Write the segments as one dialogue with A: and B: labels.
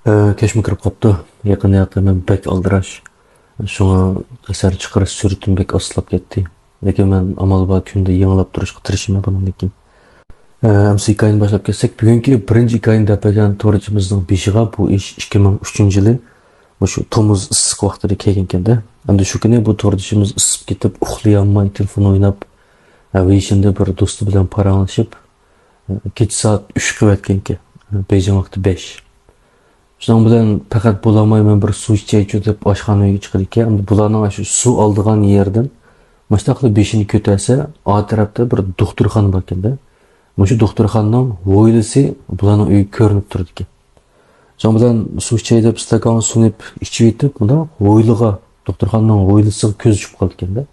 A: Kechmi kirib qopti. Yaqin men bek aldirash. Şoňa äser çykyryş sürtüm bek aslap ketdi. Lekin men amal bar künde ýeňilap duruşga tirişime bunun lekin. Amsi hikaýany başlap ketsek, bugünkü birinji hikaýany dapagan torçymyzyň beşiga bu iş 2003-nji ýyly şu tomuz ıssyk wagtda kelgenkende. Anda şu güni bu torçymyz ıssyp ketip uxlaýanmay telefon oýnap, weşinde bir dostu bilen paraňlaşyp, keç saat 3 gibetkenki, Beýjing wagty 5. Şunun bilen fakat bulamay men bir su içeýçi dep aşxanaga çykyr eken. Bularning şu su aldygan ýerden maştaqly 5-ni kötäse, a tarapda bir doktorxana bar ekende. Şu doktorxananyň hoýlysy bularning öýü görünüp turdy eken. Şunun bilen su içeýi dep stakan sunyp içip ýetip, bunda hoýlyga doktorxananyň hoýlysy köz çykyp galdy ekende.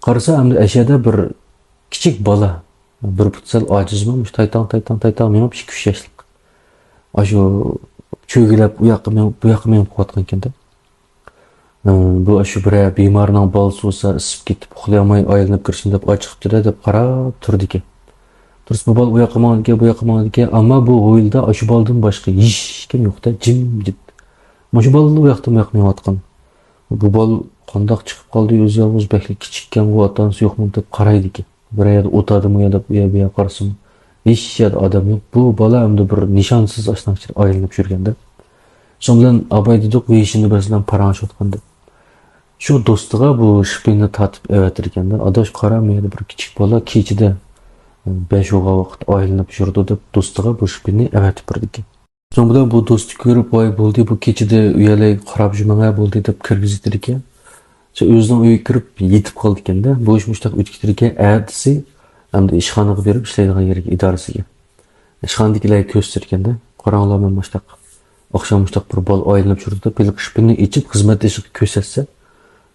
A: Garasa hem eşede bir kiçik bala, bir putsal ajizmi, taytan meňep 2-3 ýaşlyk. Aşo çögülep bu ýakmy meňip gatgan ekende. Bu aşu bir bemarynyň balsy bolsa isip ketip uxlaýamay aýlanyp kirişin dep açyp dep garap turdy eken. Durus bu bal bu ýakmy eken, amma bu hoýulda aşu baldan başga hiç kim ýok-da, jimjit. Maşu balny bu ýakdan ýakmy atgan. Bu bal kandak çykyp galdy, özü ýalňyz bekli kiçikken bu atanysy ýokmy dep garaýdy eken. Bir ýerde otadymy ýa-da bu ýa garsymy. Hiç ýerde adam ýok. Bu bala hem bir nişansyz aşnaňçy aýlanyp ýürgende. Şoň bilen abay dedik, weşini bilen paraňaş atganda. Şu dostuga bu şüpeni tatyp ewetir ekende. Adaş garamaydy, bir kiçik bala keçide 5 oga wagt aýlanyp ýurdy dep dostuga bu şüpeni ewetip berdi eken. Şoň bilen bu dosty görüp ay boldy, bu keçide üýelek garap jümäňe boldy dep kirgizdir eken. Şu özüniň öýüne kirip ýetip galdy ekende. Bu iş muştak ötküdir eken, ädisi hem işxanaga berip işleýdigan ýerge idarasiga. İşxanadakiler köstirgende, garaňlar men başlak akşam muştak bir bal aýlanyp ýurdy da, belik şüpeni içip hyzmatdaşy kösetse,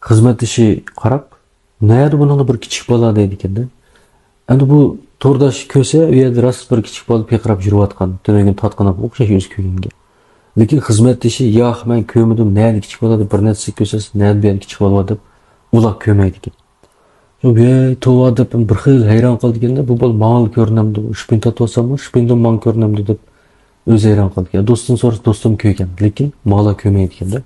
A: hyzmatdaşy garap, "Näde bunyň bir kiçik bala" diýdi ekende. Endi bu tordaş köse, ýerde rast bir kiçik bala pekrap ýürüp atgan, dönegiň tatgana okşaş öz köýünge. Lekin hyzmatdaşy "Ýa, men kömüdüm, näde kiçik bala" diýip bir näçe kösesi, "Näde ben kiçik bala" diýip ulak kömeýdi eken. Towa dep bir xil hayran kaldy ekende, bu bal maňa görnemdi. Şüpeni tatwasam, şüpenden maňa görnemdi dep öz hayran kaldy eken. Dostum sorsa dostum köýgen, lekin maňa kömeýdi ekende.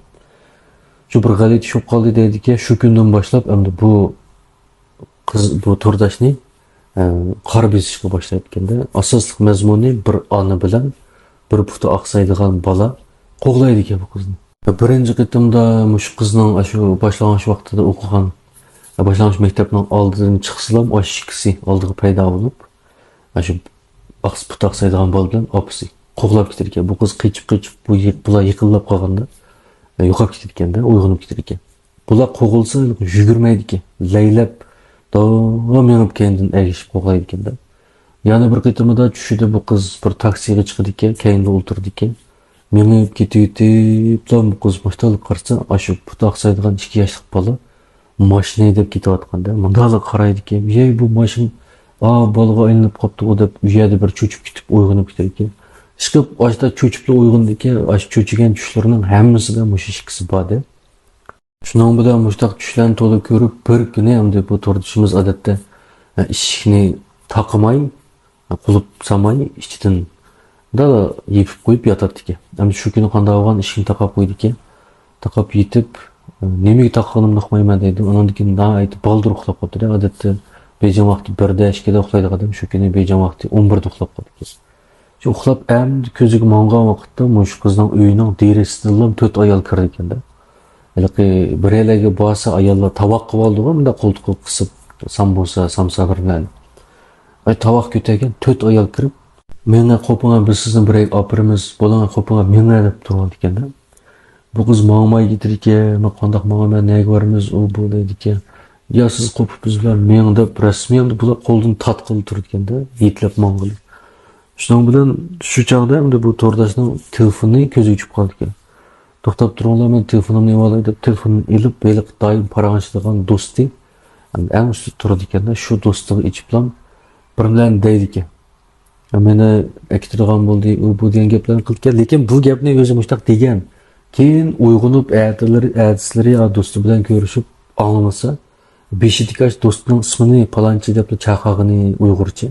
A: Şu bir galet şop kaldy diýdi ki, şu günden başlap endi bu kız bu tordaşny gar bezişge başlaýdy ekende. Asaslyk mezmuny bir any bilen bir puty aksaýdygan bala goglaýdy eken bu kyzyny. Birinji gittimde muş kyzynyň aşu başlangaç wagtynda okugan başlangaç mektepden aldydan çyksalam aşykysy aldygy peýda bolup, aşu put aksaýdygan bal bilen apysy goglap gider eken. Bu kız kyçyp bu bula ýykylap kalganda ýokap gider eken de, uýgunup gider eken. Bula gogulsa ýügürmeýdi eken. Leýlep dowam ýanyp kendini erişip goglaýdy eken de. Ýani bir gytymda düşüde bu kız bir taksiga çykydy eken, keýinde ulturdy eken. Meňep ketip, bu kız başdalyk garsa aşu put aksaýdygan 2 ýaşlyk bala maşina edip ketip atkanda, mundala garaýdy eken. "Ýey, bu maşyn balaga aýlanyp gapdy" o dep ýerde bir çöçüp gitip uýgunup gider eken. Çıkıp aşda çöçüpli uýgundy eken, aş çöçügen düşleriniň hemmisinde muş işkisi bady. Şunun bilen muştak düşlerini toly görüp bir güni hem bu tordaşymyz adatda işini takymay, kulup samay içden da ýepip goýup ýatardy eken. Hem şu güni kanda bolgan işini takap goýdy eken. Takap ýetip "Nemi takganymdy ukmaýman" diýdi. Ondan keyin daha aýtyp baldur uklap gapdy. Adatda beýjing wagty 1-de 2-de uklaýdy adam, şu güni beýjing wagty 11-de uklap gapdy. Şu uklap ämdi közüge maňgan wagtda muş kyzynyň öýüniň deresinden 4 aýal kirdi eken de. Elki bir elege basa aýallar tabak gyp aldyga, munda koltukka kysyp sambusa, samsagır bilen. Tabak kötegen 4 aýal kirip, "Meňe kopyňa biz siziň bir apyrymyz, bolaňa kopyňa meňe" dep durýardy eken de. Bu kız maňa gider eken, "Men kandak maňa men näge barmyz?" o bu diýdi eken. "Ya siz kopyp biz bilen meňe" dep resmiýetde bular koldan tatkyl turdy eken de, ýetlep maňgyly. Şunun bilen şu çagda hem bu tordaşnyň telefony köze üçüp galdy eken. Toktap durýanlar, men telefonumny ýaly dep telefonyny ilip beýlik daýym paraňaşdygan dosty äň üstü turdy eken de, şu dostugy içip bilen bir bilen diýdi eken. Meni ektirgan boldy, bu diýen geplerni kılýan, lekin bu gepni özü muştak diýen. Keyin uýgunup ädisleri ýa dostu bilen görüşüp aňlamasa, beşidikaç dostunyň ismini palançy dep çakagyny uýgurça.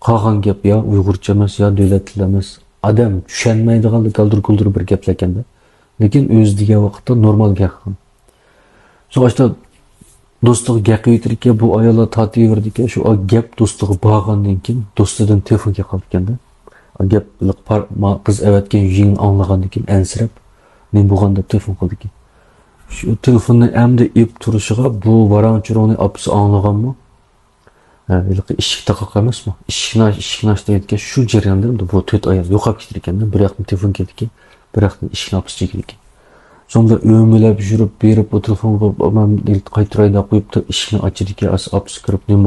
A: Kalan gep ya Uygurca emas ya devlet dili emas. adam tushunmaydigan galdur-guldur bir gaplar ekanda. Lekin o'zi degan vaqtda normal gap qilgan. So'ngda do'stlik gap qilib bu ayollar tativerdi ekan, shu gap do'stligi bo'lgandan keyin do'stidan telefonga qoldi ekanda. Gap qiz avatgan yigitni anglagandan keyin ansirab, men bo'lgan deb telefon qildi ekan. Shu telefonni endi ip turishiga bu varanchuroni apsi anglaganmi? Eshik taqa emasmi? Eshikni ochdi shu jarayonda bu 4 ayol yo'qolib ketdi ekanda. Bir yoqdan telefon keldi ekan, bir yoqdan eshikni opsi chekildi ekan. So'ngra o'milab yurib berib o telefonga men qaytarayda qo'yib eshikni ochdi ekan, opsi kirib nima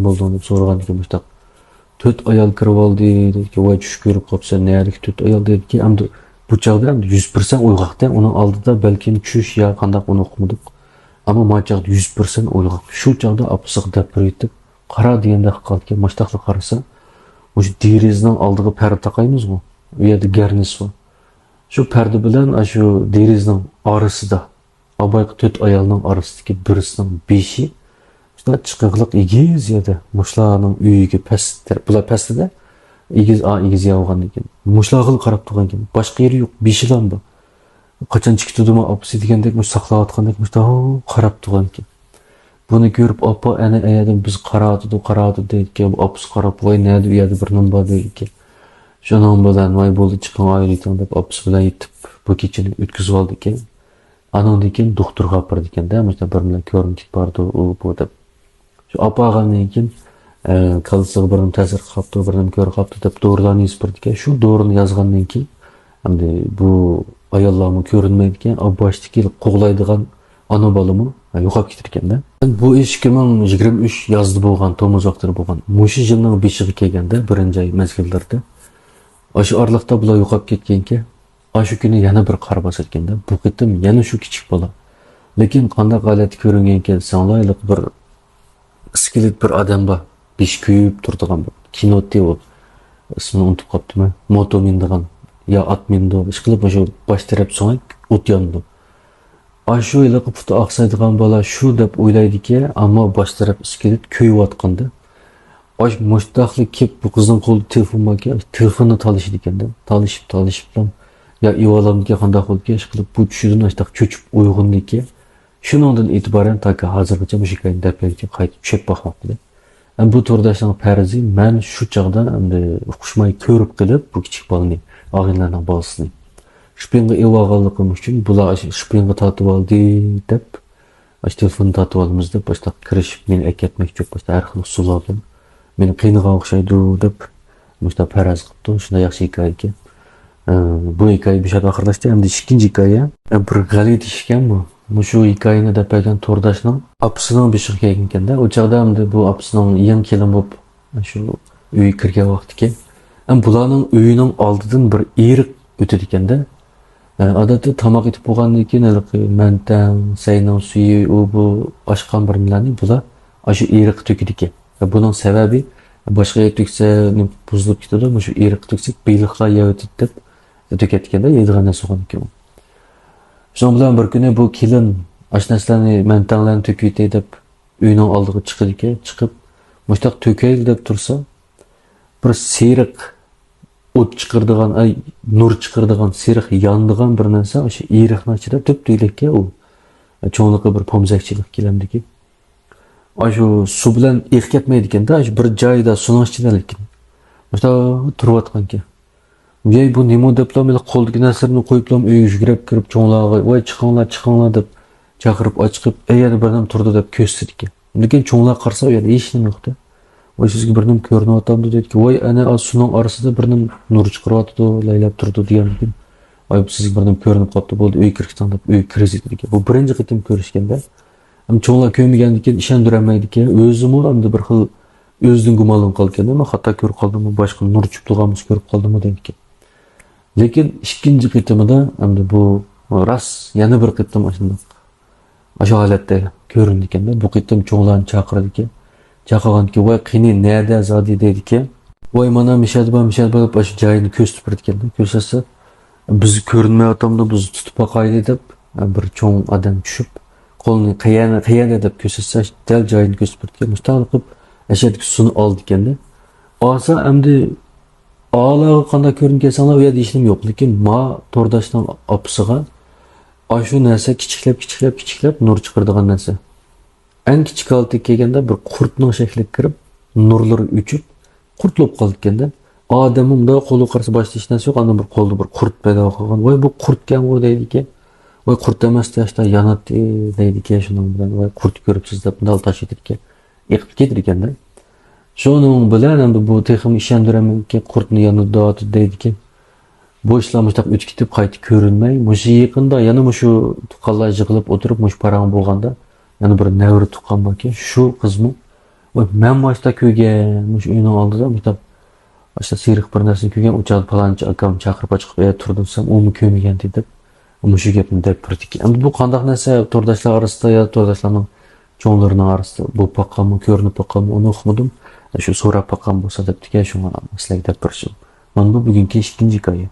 A: bo'ldi deb so'ragan ekan bu 4 ayol kirib oldi dedi, voy tush ko'rib qolsa, neyalik 4 ayol dedi, endi bu chog'da 100% uyg'oqda, uning oldida balki tush yo qanday uni o'qimadik. Ammo bu chog'da 100% uyg'oq. Shu chog'da opsiq deb biraytib, qara deganda qolgan, mashtaqli qarasa, o'sha derizning oldiga parda taqaymizmi? U yerda garnis bor. Shu parda bilan shu derizning orasida, abayqi 4 ayolning orasidagi birisining beshi chiqiqliq egiz edi. Mushlarning uyiga pastda, bular pastda egiz yog'gan ekan. Mushlarga qarab turgan ekan. Boshqa yeri yo'q, beshidan bu. Qachon chiqdimi opsi degandek mush saqlayotgandek mushda qarab turgan ekan. Buni ko'rib oppa ana ayadan biz qaradi deydi, opsi qarab voy nadi u yerda bir nim bor deydi. Shuning bilan voy bo'ldi chiqing oylikdan deb opsi bilan yetib bu kechani o'tkazib oldi ekan. Anondan keyin doktorga olib ekanda, mushda bir bilan ko'rindik bordi u bu deb. Şu apağandan keyin kalsiy birini ta'sir qilibdi, birini ko'rib qolibdi deb dorilarni yozib berdi. Shu dorini yozgandan keyin hamda bu ayollarni ko'rinmaydi ekan, boshidagi qo'g'laydigan ona bolami yo'qolib ketdi ekanda. Bu ish 2023 yozda bo'lgan, Tomuz vaqtida bo'lgan. Mushu yilning 5-iga kelganda, birinchi oy mezgillarda shu oraliqda bular yo'qolib ketgan-ki, shu kuni yana bir qar bosar ekanda. Bu qitim yana shu kichik bola. Lekin qanday holat ko'ringan ekan, sanglayliq bir iskelet bir adam bor. Besh kuyib turadigan bir kinotda u. İsmini unutib qolibdim. Moto mindigan yo at mindi. Ishqilib o'sha bosh taraf so'ng o't yondi. Shu yiliqi puti oqsaydigan bola shu deb o'ylaydiki, ammo bosh taraf iskelet kuyayotganda. Mushtaqli kelib bu qizning qo'lida telefon borki, telefonni talishdi ekanda. Talishib ya ivolamga qanday qo'lga ishqilib bu tushidan ashtaq cho'chib uyg'undiki, shuningdan e'tiboran taka hozirgacha mushikayni daplarga qaytib tushib boqmoqda. Bu turdashning farzi men shu chog'da endi xushmay ko'rib qilib bu kichik bolani, og'inlarning bolasini shpinga evaganligim uchun bular shpinga tatib oldi deb, telefonni tatib olamiz deb boshqa kirishib meni aketmoqchi boshqa har xil usullardan meni qiynagan o'xshaydi deb mushta faraz qilibdi. Shunda yaxshi hikoya ekan. Bu hikoya bir shart oxirlashdi. Endi ikkinchi hikoya bir g'alit ish ekan bu. Shu hikoyani deb bergan to'rdashning opasining beshiga kelgan ekanda. O chog'da endi bu opasining yan kelin bo'lib shu uyga kirgan vaqtiki, bularning uyining oldidan bir eriq o'tadi ekanda. Odatda tomoq etib bo'lgandan keyin mantan, sayning suyi, u bu oshqan birlarni bular shu eriq to'kidi ekan. Buning sababi boshqa yer to'ksa buzilib ketadi, shu eriq to'ksak beliqlar yeydi deb to'katganda yeydigan narsa bo'lgan ekan. Shundan bilan bir kuni bu kelin ashnaslarni mantanlarni to'kaydi deb uyning oldiga chiqib mushtaq to'kayli deb tursa, bir seriq o't chiqirdigan, nur chiqirdigan, seriq yandigan bir narsa o'sha eriqning ichida to'p-to'ylakka u cho'nliqqa bir pomzakchilik kelamdiki. Shu suv bilan eq ketmaydi ekanda, shu bir joyda suvning ichida lekin. Mushta turayotgan ekan. Voy bu nima deblam, qo'ldagi narsalarni qo'yiblam uyga yugurib kirib cho'nglarga, voy chiqinglar deb chaqirib ochib, yana birdan turdi deb ko'rsatdi ekan. Lekin cho'nglar qarasa u yerda hech nima yo'qda. Voy sizga birnim ko'rinyapti dedi. Voy ana suvning orasida birnim nur chiqaryapti, laylab turdi degan ekan. Voy sizga birnim ko'rinib qoldi, bo'ldi uy kirishdan deb uy kirishdi ekan. Bu birinchi qitim ko'rishganda cho'nglar ko'rmagandan keyin ishondirilmaydi ekan. O'zimi endi bir xil o'zining gumonlanib qolgan, men xato ko'rib qoldimmi, boshqa nur chiqib ko'rib qoldimmi degan. Lekin ikkinchi qitimida endi bu ras yana bir qitim shunday. Shu holatda ko'rindi ekanda, bu qitim cho'nglarni chaqirdi ekan. Chaqirganki, voy qini nada zodi dedi ekan. Voy mana mishad bo'lib shu joyini ko'rsatib berdi ekan. Ko'rsatsa biz ko'rinmayotganda biz tutib boqayli deb bir cho'ng odam tushib qo'lni qayerda deb ko'rsatsa dal joyini ko'rsatib berdi ekan. Mustaqil qilib ashadki suvni oldi ekanda. Olsa endi ağlağı qanda körün kelsaňlar öýe diýişim ýok, lekin ma tordaşnyň apysyga aşu näse kiçiklep nur çykyrdygan näse. En kiçik altyk kelgende bir kurtnyň şekli kirip, nurlary üçüp, kurt bolup galyp kende. Adamymda kolu karşı başta hiç näse ýok, andan bir kolda bir kurt payda bolgan. Oy bu kurt kem o diýdi. Oy kurt emas diýişde ýanat diýdi şonuň bilen. Oy kurt görüp sizlep dal taş edirken, ýykyp getirken de. Şonuň bilen endi bu tehim işendiremen ki kurtny ýanyda diýdi. Bu işlamıştak üç gitip kayti körünmey. Muşu yakında yani muşu tukallar jıkılıp oturup muş paran bolganda yani bir nevri tukan baki şu kız mı? Oy men başta köyge muş uyunu aldı da muşta başta sıyırık bir narsa köygen uçağı palançı akam çakırıp açık turdunsam o mu köymegen deyip muşu gepini dep birdik. Ama bu kandak narsa tordaşlar arasında ya tordaşlarının çoğunlarının arasında bu pakka mı körünüp pakka mı onu okumadım. Şu sonra pakka mı bolsa dep dike şuna meslek dep birşim. Mana bu bugünkü ikinci hikaye.